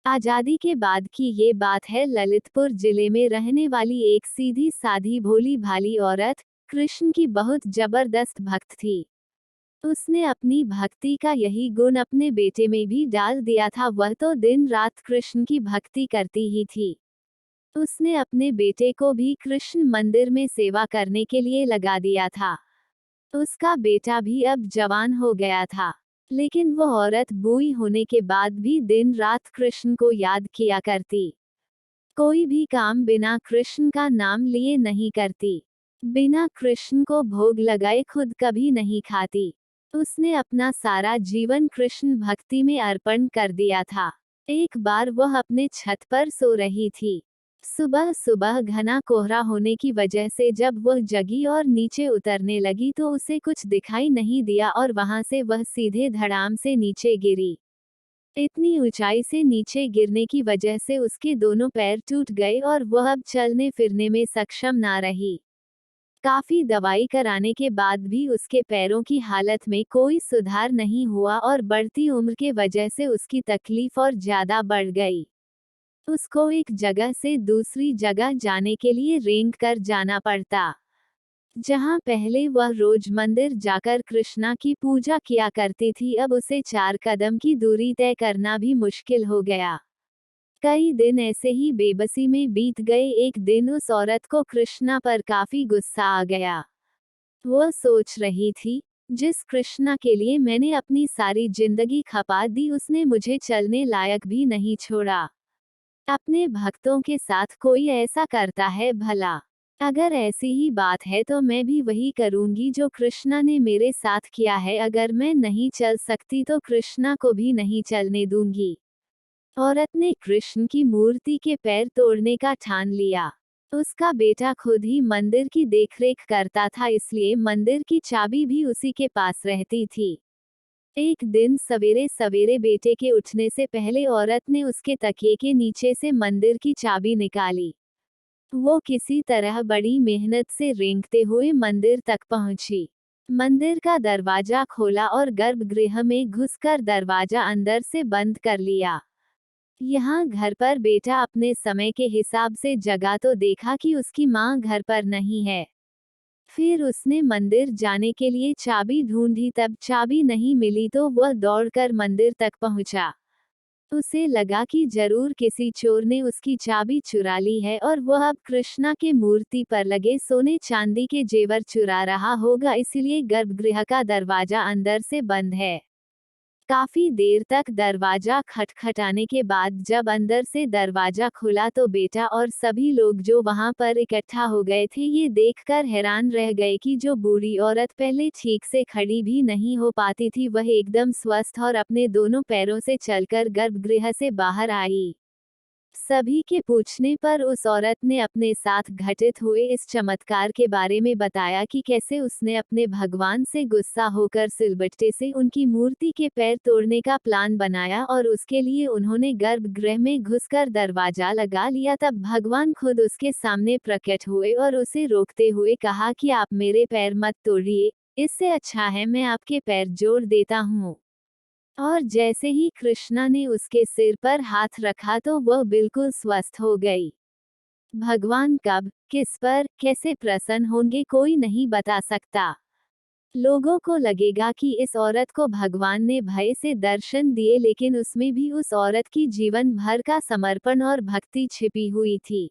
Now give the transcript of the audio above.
आजादी के बाद की ये बात है। ललितपुर जिले में रहने वाली एक सीधी साधी भोली भाली औरत कृष्ण की बहुत जबरदस्त भक्त थी। उसने अपनी भक्ति का यही गुण अपने बेटे में भी डाल दिया था। वह तो दिन रात कृष्ण की भक्ति करती ही थी। उसने अपने बेटे को भी कृष्ण मंदिर में सेवा करने के लिए लगा दिया था। उसका बेटा भी अब जवान हो गया था, लेकिन वो औरत बूढ़ी होने के बाद भी दिन रात कृष्ण को याद किया करती। कोई भी काम बिना कृष्ण का नाम लिए नहीं करती। बिना कृष्ण को भोग लगाए खुद कभी नहीं खाती। उसने अपना सारा जीवन कृष्ण भक्ति में अर्पण कर दिया था। एक बार वह अपने छत पर सो रही थी। सुबह सुबह घना कोहरा होने की वजह से जब वह जगी और नीचे उतरने लगी तो उसे कुछ दिखाई नहीं दिया और वहां से वह सीधे धड़ाम से नीचे गिरी। इतनी ऊंचाई से नीचे गिरने की वजह से उसके दोनों पैर टूट गए और वह अब चलने फिरने में सक्षम ना रही। काफी दवाई कराने के बाद भी उसके पैरों की हालत में कोई सुधार नहीं हुआ और बढ़ती उम्र के वजह से उसकी तकलीफ और ज्यादा बढ़ गई। उसको एक जगह से दूसरी जगह जाने के लिए रेंग कर जाना पड़ता। जहां पहले वह रोज मंदिर जाकर कृष्णा की पूजा किया करती थी, अब उसे 4 कदम की दूरी तय करना भी मुश्किल हो गया। कई दिन ऐसे ही बेबसी में बीत गए। एक दिन उस औरत को कृष्णा पर काफी गुस्सा आ गया। वह सोच रही थी, जिस कृष्णा के लिए मैंने अपनी सारी जिंदगी खपा दी, उसने मुझे चलने लायक भी नहीं छोड़ा। अपने भक्तों के साथ कोई ऐसा करता है भला? अगर ऐसी ही बात है तो मैं भी वही करूंगी जो कृष्णा ने मेरे साथ किया है। अगर मैं नहीं चल सकती तो कृष्णा को भी नहीं चलने दूंगी। औरत ने कृष्ण की मूर्ति के पैर तोड़ने का ठान लिया। उसका बेटा खुद ही मंदिर की देखरेख करता था, इसलिए मंदिर की चाबी भी उसी के पास रहती थी। एक दिन सवेरे सवेरे बेटे के उठने से पहले औरत ने उसके तकिए के नीचे से मंदिर की चाबी निकाली। वो किसी तरह बड़ी मेहनत से रेंगते हुए मंदिर तक पहुंची। मंदिर का दरवाजा खोला और गर्भगृह में घुसकर दरवाजा अंदर से बंद कर लिया। यहाँ घर पर बेटा अपने समय के हिसाब से जगा तो देखा कि उसकी माँ घर पर नहीं है। फिर उसने मंदिर जाने के लिए चाबी ढूंढी, तब चाबी नहीं मिली तो वह दौड़कर मंदिर तक पहुंचा। उसे लगा कि जरूर किसी चोर ने उसकी चाबी चुरा ली है और वह अब कृष्णा के मूर्ति पर लगे सोने चांदी के जेवर चुरा रहा होगा, इसलिए गर्भगृह का दरवाजा अंदर से बंद है। काफी देर तक दरवाजा खटखटाने के बाद जब अंदर से दरवाजा खुला तो बेटा और सभी लोग जो वहां पर इकट्ठा हो गए थे ये देखकर हैरान रह गए कि जो बूढ़ी औरत पहले ठीक से खड़ी भी नहीं हो पाती थी वह एकदम स्वस्थ और अपने दोनों पैरों से चलकर गर्भगृह से बाहर आई। सभी के पूछने पर उस औरत ने अपने साथ घटित हुए इस चमत्कार के बारे में बताया कि कैसे उसने अपने भगवान से गुस्सा होकर सिलबट्टे से उनकी मूर्ति के पैर तोड़ने का प्लान बनाया और उसके लिए उन्होंने गर्भगृह में घुसकर दरवाजा लगा लिया। तब भगवान खुद उसके सामने प्रकट हुए और उसे रोकते हुए कहा कि आप मेरे पैर मत तोड़िए, इससे अच्छा है मैं आपके पैर जोड़ देता हूँ। और जैसे ही कृष्णा ने उसके सिर पर हाथ रखा तो वह बिल्कुल स्वस्थ हो गई। भगवान कब, किस पर, कैसे प्रसन्न होंगे कोई नहीं बता सकता। लोगों को लगेगा कि इस औरत को भगवान ने भय से दर्शन दिए, लेकिन उसमें भी उस औरत की जीवन भर का समर्पण और भक्ति छिपी हुई थी।